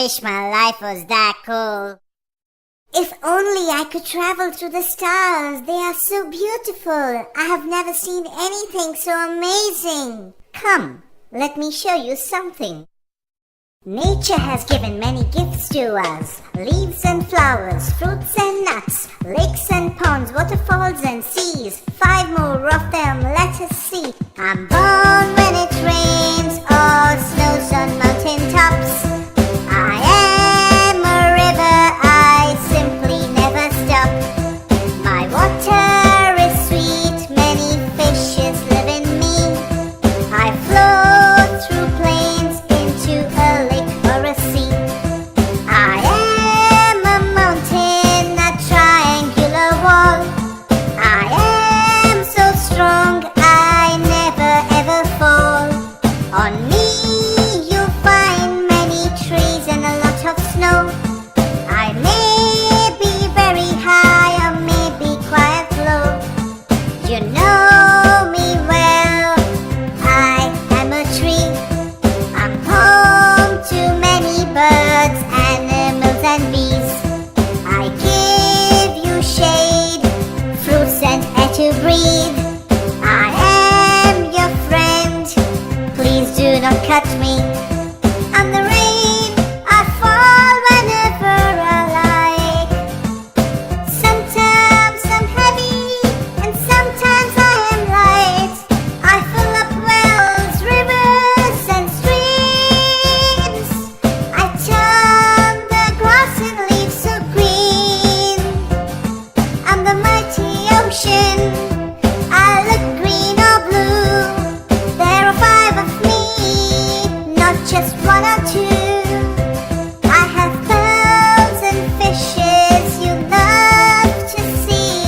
wish my life was that cool. If only I could travel through the stars. They are so beautiful. I have never seen anything so amazing. Come, let me show you something. Nature has given many gifts to us. Leaves and flowers, fruits and nuts, lakes and ponds, waterfalls and seas. 5 more of them, let us see. I'm born when it rains or snows on mountain tops. I am a river, I simply never stop. My water is sweet, many fishes live in me. I float through plains into a lake or a sea. I am a mountain, a triangular wall. I am so strong, I never ever fall. On me you'll find many trees and a lot of snow. I may be very high or may be quite low. You know me well, I am a tree. I'm home to many birds, animals and bees. I give you shade, fruits and air to breathe. I am your friend, please do not cut me. I'm the rain, I fall whenever I like. Sometimes I'm heavy and sometimes I am light. I fill up wells, rivers and streams. I turn the grass and leaves so green. I'm the mighty ocean, I look green or blue. There are 5 of me, not just 1 or 2. I have pearls and fishes you love to see.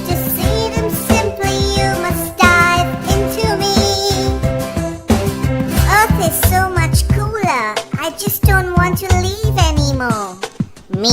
To see them simply you must dive into me. Earth is so much cooler, I just don't want to leave anymore. Me